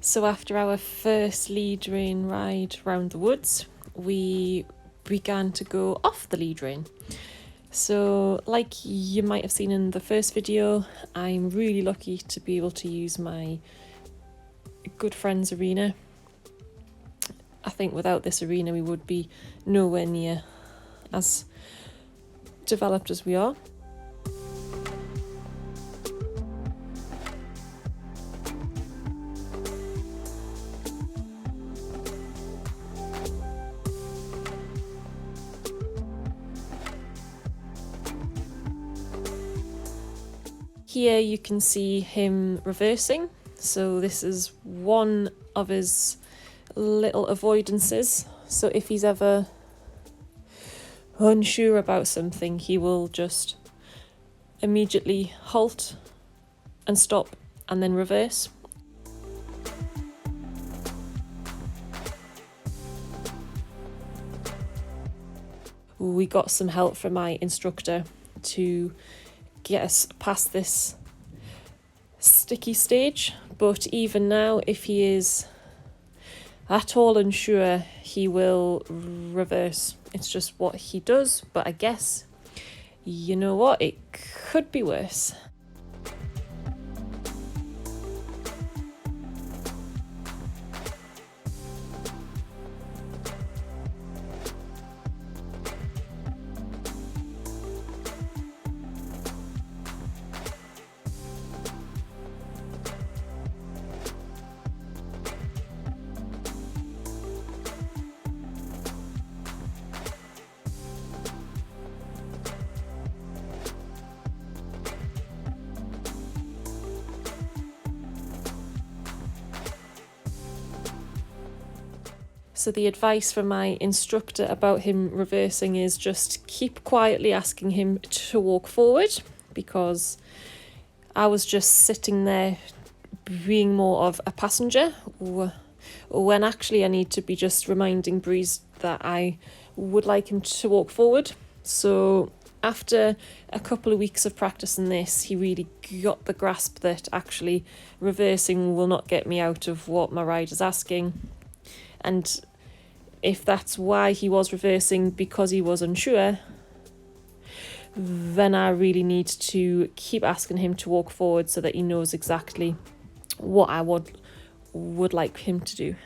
So after our first lead-rein ride round the woods, we began to go off the lead-rein. So like you might have seen in the first video, I'm really lucky to be able to use my good friend's arena. I think without this arena we would be nowhere near as developed as we are. Here you can see him reversing, so this is one of his little avoidances. So if he's ever unsure about something, he will just immediately halt and stop and then reverse. We got some help from my instructor to get us past this sticky stage, but even now, if he is at all unsure, he will reverse. It's just what he does, but I guess, you know what, it could be worse. So the advice from my instructor about him reversing is just keep quietly asking him to walk forward, because I was just sitting there being more of a passenger when actually I need to be just reminding Breeze that I would like him to walk forward. So after a couple of weeks of practicing this, he really got the grasp that actually reversing will not get me out of what my rider's asking. And if that's why he was reversing, because he was unsure, then I really need to keep asking him to walk forward so that he knows exactly what I would like him to do.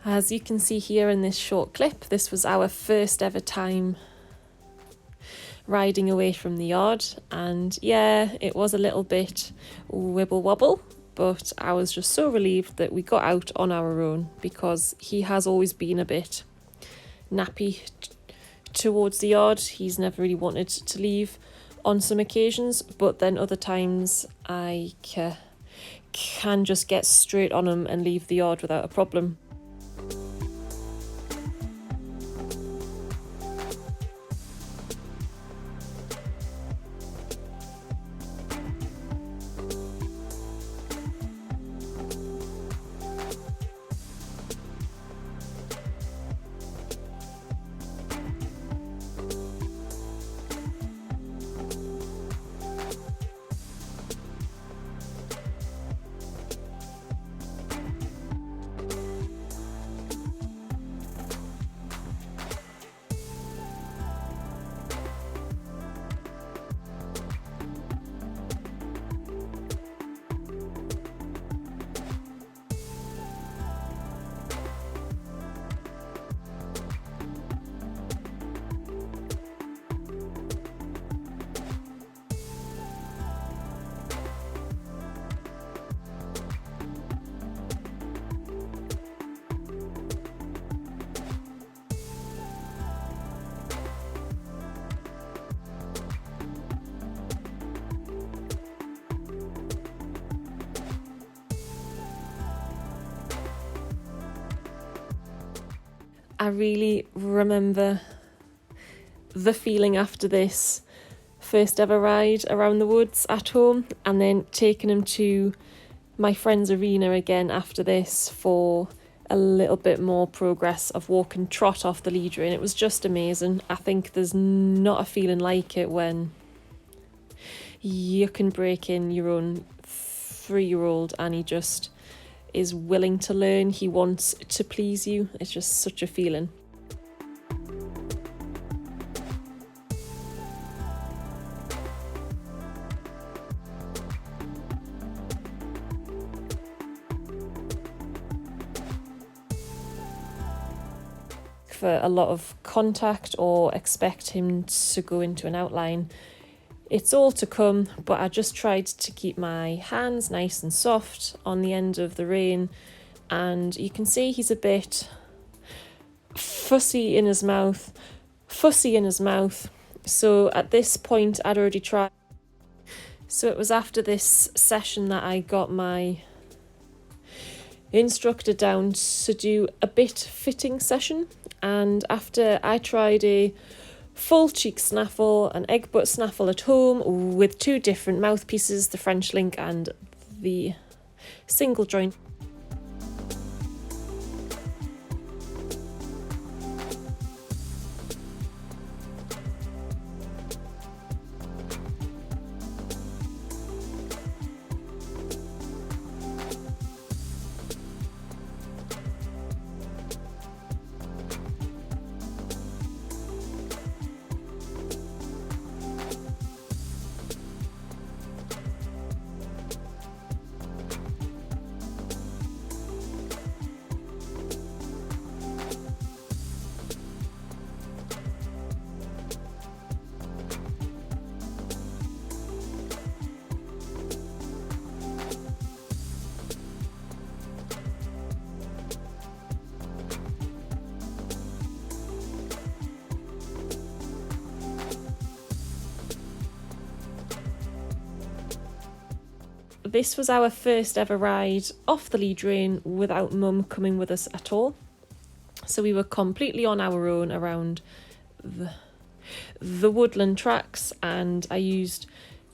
As you can see here in this short clip, this was our first ever time riding away from the yard, and yeah, it was a little bit wibble wobble, but I was just so relieved that we got out on our own, because he has always been a bit nappy towards the yard. He's never really wanted to leave on some occasions, but then other times I can just get straight on him and leave the yard without a problem. I really remember the feeling after this first ever ride around the woods at home, and then taking him to my friend's arena again after this for a little bit more progress of walking trot off the lead-rein. It was just amazing. I think there's not a feeling like it when you can break in your own 3-year-old and he just is willing to learn. He wants to please you. It's just such a feeling. For a lot of contact or expect him to go into an outline, it's all to come, but I just tried to keep my hands nice and soft on the end of the rein, and you can see he's a bit fussy in his mouth. So at this point I'd already tried. So it was after this session that I got my instructor down to do a bit fitting session, and after I tried a full cheek snaffle, an egg butt snaffle at home with 2 different mouthpieces, the French link and the single joint. This was our first ever ride off the lead-rein without Mum coming with us at all. So we were completely on our own around the Woodland tracks, and I used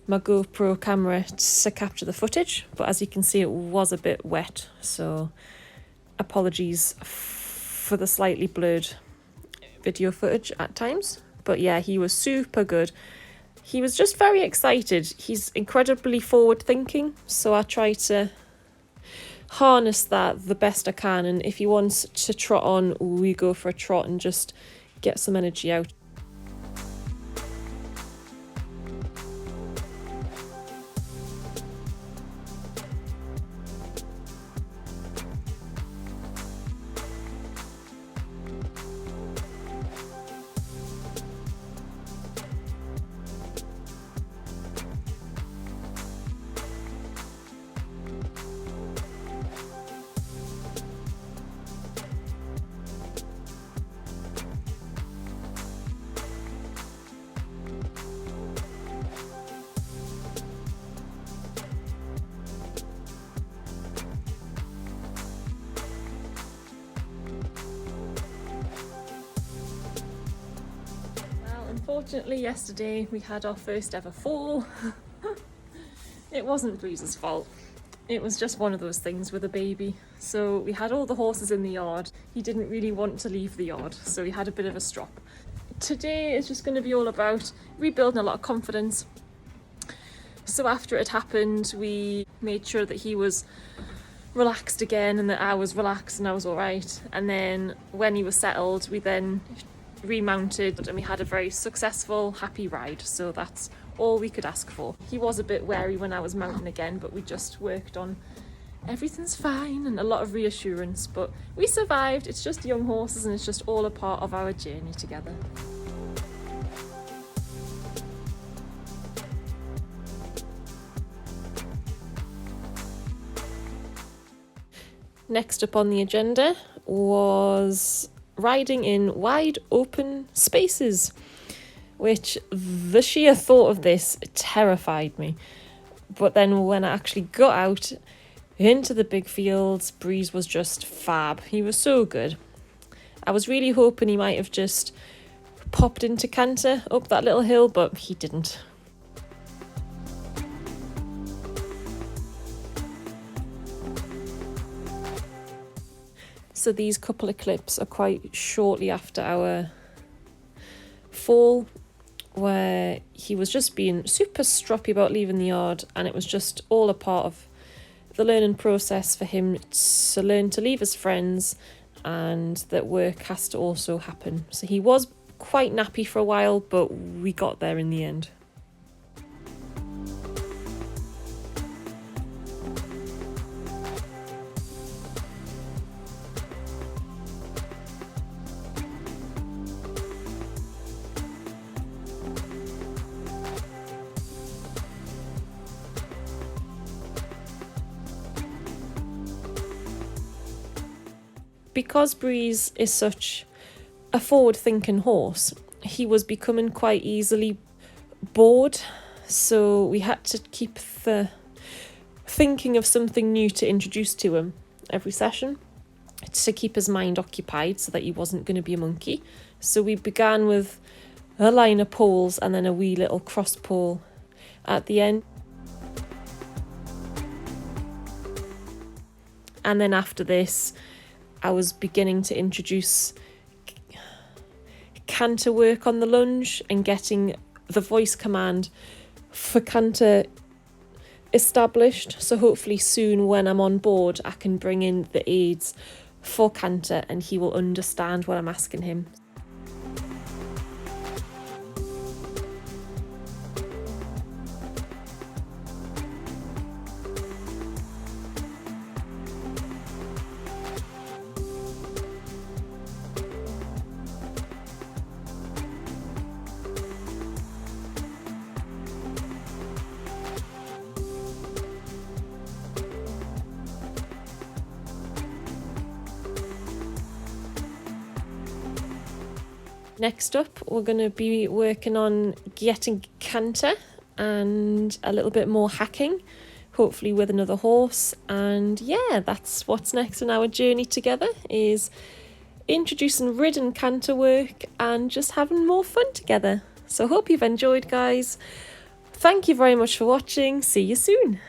my GoPro camera to capture the footage, but as you can see it was a bit wet, so apologies for the slightly blurred video footage at times. But yeah, he was super good. He was just very excited. He's incredibly forward thinking, so I try to harness that the best I can, and if he wants to trot on, we go for a trot and just get some energy out. Unfortunately, yesterday we had our first ever fall. It wasn't Breeze's fault. It was just one of those things with a baby. So we had all the horses in the yard. He didn't really want to leave the yard, so he had a bit of a strop. Today is just going to be all about rebuilding a lot of confidence. So after it happened, we made sure that he was relaxed again and that I was relaxed and I was all right. And then when he was settled, we then remounted and we had a very successful, happy ride. So that's all we could ask for. He was a bit wary when I was mounting again, but we just worked on everything's fine and a lot of reassurance, but we survived. It's just young horses and it's just all a part of our journey together. Next up on the agenda was riding in wide open spaces, which the sheer thought of this terrified me. But then when I actually got out into the big fields, Breeze was just fab. He was so good. I was really hoping he might have just popped into canter up that little hill, but he didn't. So these couple of clips are quite shortly after our fall, where he was just being super stroppy about leaving the yard, and it was just all a part of the learning process for him to learn to leave his friends, and that work has to also happen. So he was quite nappy for a while, but we got there in the end. Because Breeze is such a forward-thinking horse, he was becoming quite easily bored, so we had to keep thinking of something new to introduce to him every session to keep his mind occupied so that he wasn't going to be a monkey. So we began with a line of poles and then a wee little cross pole at the end. And then after this, I was beginning to introduce canter work on the lunge and getting the voice command for canter established. So hopefully soon when I'm on board, I can bring in the aids for canter and he will understand what I'm asking him. Next up, we're going to be working on getting canter and a little bit more hacking, hopefully with another horse. And yeah, that's what's next in our journey together, is introducing ridden canter work and just having more fun together. So hope you've enjoyed, guys. Thank you very much for watching. See you soon.